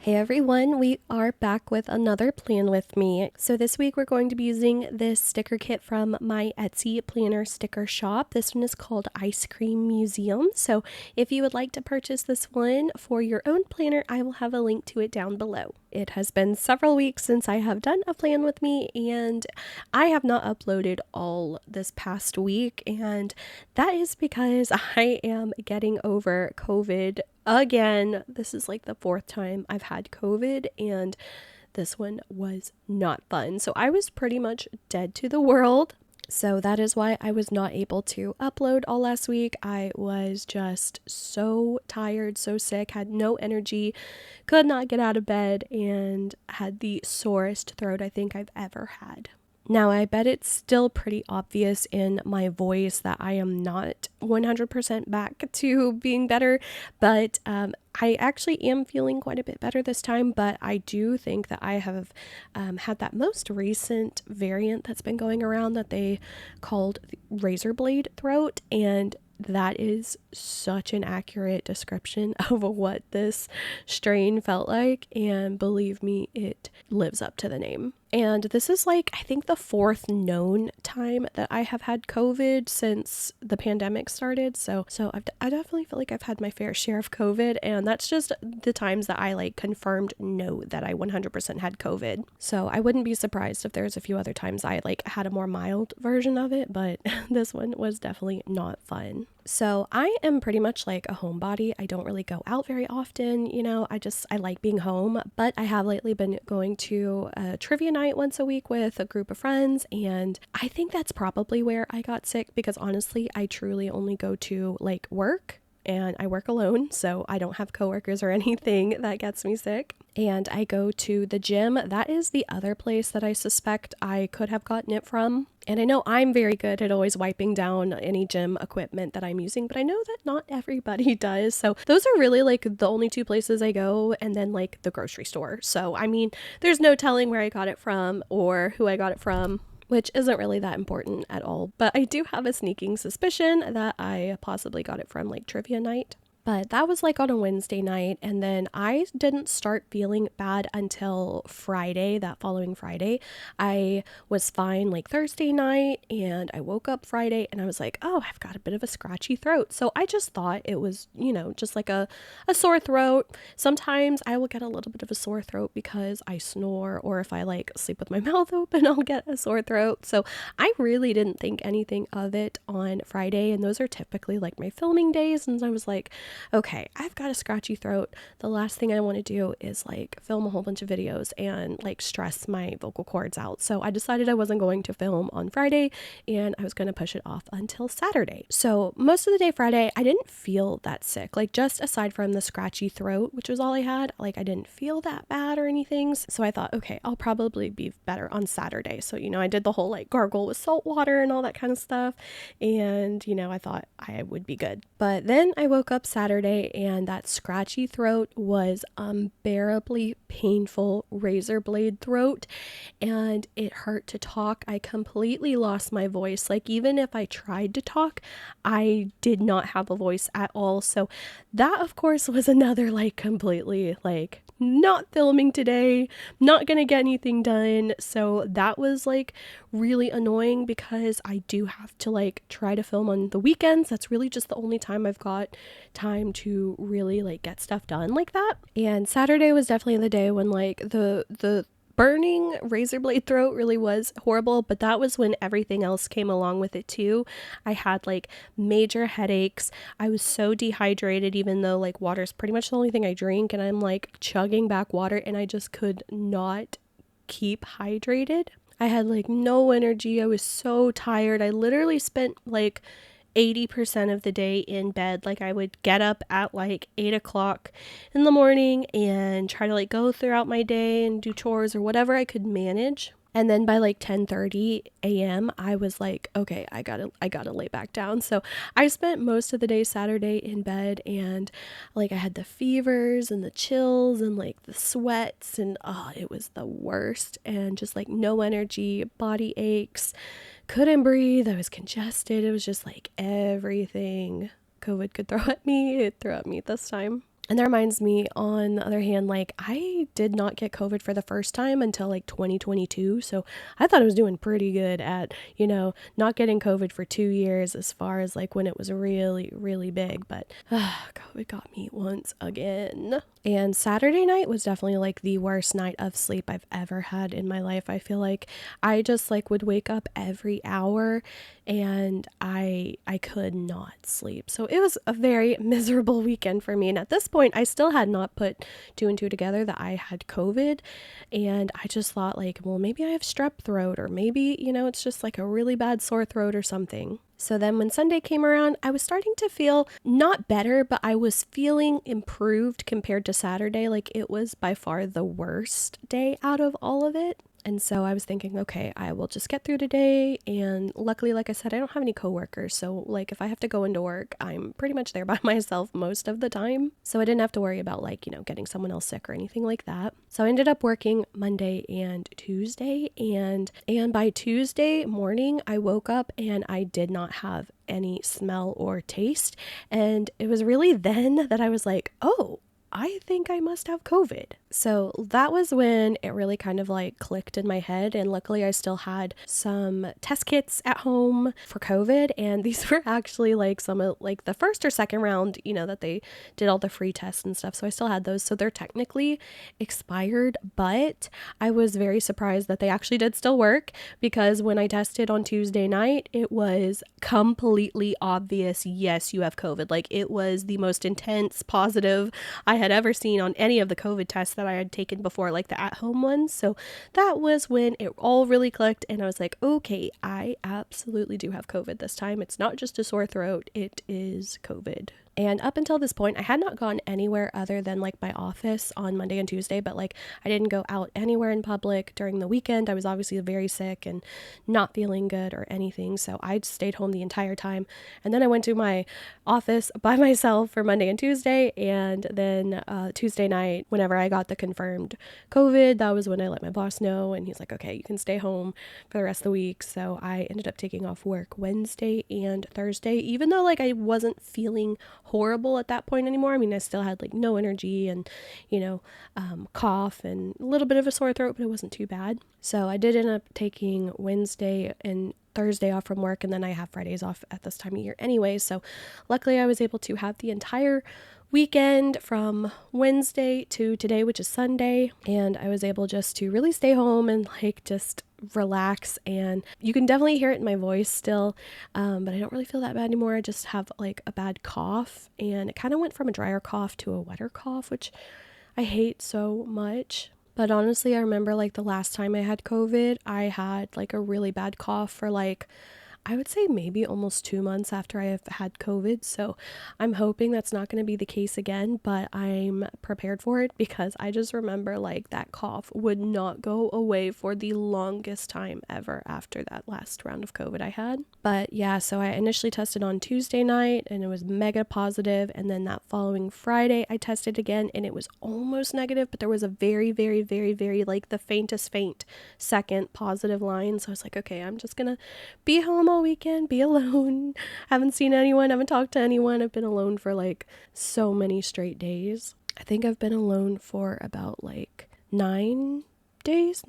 Hey everyone, we are back with another plan with me. So this week we're going to be using this sticker kit from my Etsy planner sticker shop. This one is called Ice Cream Museum. So if you would like to purchase this one for your own planner, I will have a link to it down below. It has been several weeks since I have done a plan with me, and I have not uploaded all this past week, and that is because I am getting over COVID again. This is like the fourth time I've had COVID, and this one was not fun. So I was pretty much dead to the world. So that is why I was not able to upload all last week. I was just so tired, so sick, had no energy, could not get out of bed, and had the sorest throat I think I've ever had. Now, I bet it's still pretty obvious in my voice that I am not 100% back to being better, but I actually am feeling quite a bit better this time, but I do think that I have had that most recent variant that's been going around that they called razor blade throat, and that is such an accurate description of what this strain felt like, and believe me, it lives up to the name. And this is like, I think, the fourth known time that I have had COVID since the pandemic started. So I definitely feel like I've had my fair share of COVID, and that's just the times that I like confirmed no that I 100% had COVID. So I wouldn't be surprised if there's a few other times I like had a more mild version of it, but this one was definitely not fun. So I am pretty much like a homebody. I don't really go out very often, I like being home, but I have lately been going to a trivia night once a week with a group of friends, and I think that's probably where I got sick, because honestly, I truly only go to like work, and I work alone, so I don't have coworkers or anything that gets me sick. And I go to the gym. That is the other place that I suspect I could have gotten it from. And I know I'm very good at always wiping down any gym equipment that I'm using, but I know that not everybody does. So those are really like the only two places I go, and then like the grocery store. So I mean, there's no telling where I got it from or who I got it from, which isn't really that important at all. But I do have a sneaking suspicion that I possibly got it from like trivia night. But that was like on a Wednesday night, and then I didn't start feeling bad until Friday, that following Friday. I was fine like Thursday night, and I woke up Friday and I was like, oh, I've got a bit of a scratchy throat. So I just thought it was, just like a sore throat. Sometimes I will get a little bit of a sore throat because I snore, or if I like sleep with my mouth open, I'll get a sore throat. So I really didn't think anything of it on Friday, and those are typically like my filming days, and I was like, okay, I've got a scratchy throat. The last thing I want to do is like film a whole bunch of videos and like stress my vocal cords out. So I decided I wasn't going to film on Friday, and I was going to push it off until Saturday. So most of the day Friday, I didn't feel that sick. Like, just aside from the scratchy throat, which was all I had, like I didn't feel that bad or anything. So I thought, okay, I'll probably be better on Saturday. So, I did the whole like gargle with salt water and all that kind of stuff. And, I thought I would be good. But then I woke up Saturday, and that scratchy throat was unbearably painful, razor blade throat, and it hurt to talk. I completely lost my voice. Like, even if I tried to talk, I did not have a voice at all. So that, of course, was another like completely like not filming today, not gonna get anything done. So that was like really annoying, because I do have to like try to film on the weekends. That's really just the only time I've got time to really like get stuff done like that. And Saturday was definitely the day when like the burning razor blade throat really was horrible, but that was when everything else came along with it too. I had like major headaches. I was so dehydrated, even though like water is pretty much the only thing I drink, and I'm like chugging back water, and I just could not keep hydrated. I had like no energy. I was so tired. I literally spent like 80% of the day in bed. Like, I would get up at like 8 o'clock in the morning and try to like go throughout my day and do chores or whatever I could manage. And then by like 10:30 a.m., I was like, okay, I gotta lay back down. So I spent most of the day Saturday in bed, and like I had the fevers and the chills and like the sweats, and it was the worst. And just like no energy, body aches, couldn't breathe, I was congested. It was just like everything COVID could throw at me, it threw at me this time. And that reminds me, on the other hand, like I did not get COVID for the first time until like 2022. So I thought I was doing pretty good at, not getting COVID for 2 years as far as like when it was really, really big. But COVID got me once again. And Saturday night was definitely like the worst night of sleep I've ever had in my life. I feel like I just like would wake up every hour and I could not sleep. So it was a very miserable weekend for me. And at this point, I still had not put two and two together that I had COVID. And I just thought like, well, maybe I have strep throat, or maybe, it's just like a really bad sore throat or something. So then when Sunday came around, I was starting to feel not better, but I was feeling improved compared to Saturday. Like it was by far the worst day out of all of it. And so I was thinking, okay, I will just get through today. And luckily, like I said, I don't have any coworkers. So like if I have to go into work, I'm pretty much there by myself most of the time. So I didn't have to worry about like, getting someone else sick or anything like that. So I ended up working Monday and Tuesday. And by Tuesday morning, I woke up and I did not have any smell or taste. And it was really then that I was like, oh, I think I must have COVID. So that was when it really kind of like clicked in my head. And luckily I still had some test kits at home for COVID. And these were actually like some of like the first or second round, that they did all the free tests and stuff. So I still had those. So they're technically expired, but I was very surprised that they actually did still work, because when I tested on Tuesday night, it was completely obvious. Yes, you have COVID. Like it was the most intense positive I had ever seen on any of the COVID tests that I had taken before, like the at-home ones. So that was when it all really clicked, and I was like, okay, I absolutely do have COVID this time. It's not just a sore throat, it is COVID. And up until this point, I had not gone anywhere other than like my office on Monday and Tuesday, but like I didn't go out anywhere in public during the weekend. I was obviously very sick and not feeling good or anything. So I stayed home the entire time. And then I went to my office by myself for Monday and Tuesday. And then Tuesday night, whenever I got the confirmed COVID, that was when I let my boss know. And he's like, okay, you can stay home for the rest of the week. So I ended up taking off work Wednesday and Thursday, even though like I wasn't feeling horrible at that point anymore. I mean, I still had like no energy and, cough and a little bit of a sore throat, but it wasn't too bad. So I did end up taking Wednesday and Thursday off from work, and then I have Fridays off at this time of year anyway. So luckily I was able to have the entire weekend from Wednesday to today, which is Sunday, and I was able just to really stay home and like just relax. And you can definitely hear it in my voice still, but I don't really feel that bad anymore. I just have like a bad cough, and it kind of went from a drier cough to a wetter cough, which I hate so much. But honestly, I remember like the last time I had COVID, I had like a really bad cough for like, I would say maybe almost 2 months after I have had COVID. So I'm hoping that's not going to be the case again, but I'm prepared for it, because I just remember like that cough would not go away for the longest time ever after that last round of COVID I had. But yeah, so I initially tested on Tuesday night and it was mega positive. And then that following Friday, I tested again and it was almost negative, but there was a very, very, very, very like the faintest faint second positive line. So I was like, okay, I'm just going to be home all weekend, be alone. Haven't seen anyone, haven't talked to anyone. I've been alone for like so many straight days. I think I've been alone for about like 9 days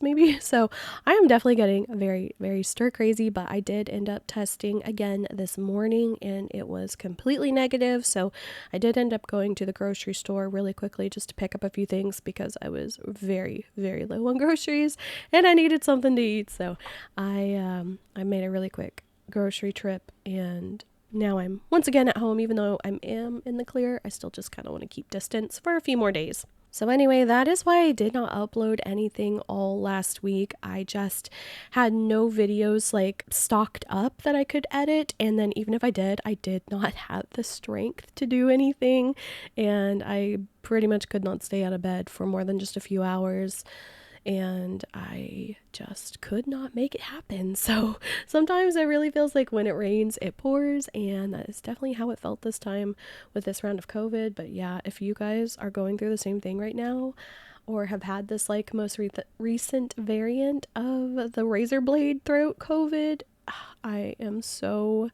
maybe. So I am definitely getting very, very stir crazy, but I did end up testing again this morning and it was completely negative. So I did end up going to the grocery store really quickly just to pick up a few things, because I was very, very low on groceries and I needed something to eat. So I made a really quick grocery trip, and now I'm once again at home. Even though I am in the clear, I still just kind of want to keep distance for a few more days. So anyway, that is why I did not upload anything all last week. I just had no videos like stocked up that I could edit. And then even if I did not have the strength to do anything. And I pretty much could not stay out of bed for more than just a few hours. And I just could not make it happen. So sometimes it really feels like when it rains, it pours, and that is definitely how it felt this time with this round of COVID. But yeah, if you guys are going through the same thing right now, or have had this like most recent variant of the razor blade throat COVID, I am so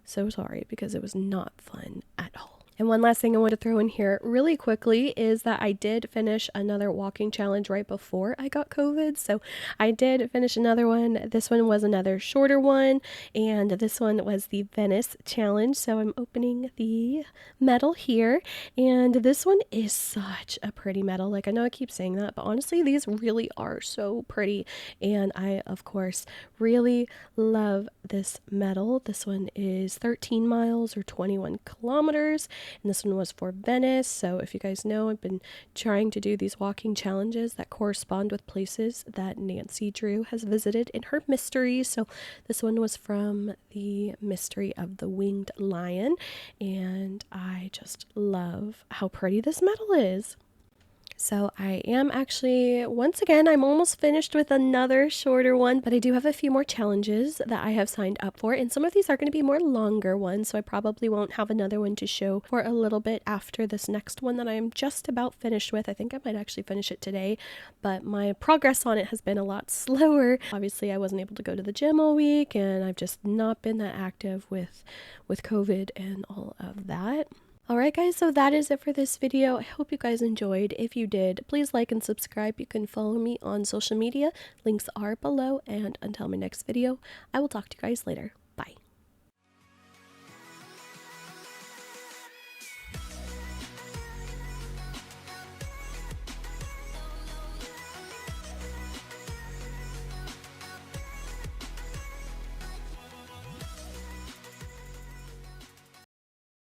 sorry, because it was not fun at all. And one last thing I want to throw in here really quickly is that I did finish another walking challenge right before I got COVID. So I did finish another one. This one was another shorter one, and this one was the Venice challenge. So I'm opening the medal here, and this one is such a pretty medal. Like, I know I keep saying that, but honestly, these really are so pretty. And I, of course, really love this medal. This one is 13 miles or 21 kilometers. And this one was for Venice. So if you guys know, I've been trying to do these walking challenges that correspond with places that Nancy Drew has visited in her mysteries. So this one was from the Mystery of the Winged Lion, and I just love how pretty this medal is. So I am actually, once again, I'm almost finished with another shorter one, but I do have a few more challenges that I have signed up for, and some of these are going to be more longer ones, so I probably won't have another one to show for a little bit after this next one that I am just about finished with. I think I might actually finish it today, but my progress on it has been a lot slower. Obviously, I wasn't able to go to the gym all week, and I've just not been that active with COVID and all of that. Alright guys, so that is it for this video. I hope you guys enjoyed. If you did, please like and subscribe. You can follow me on social media. Links are below, and until my next video, I will talk to you guys later.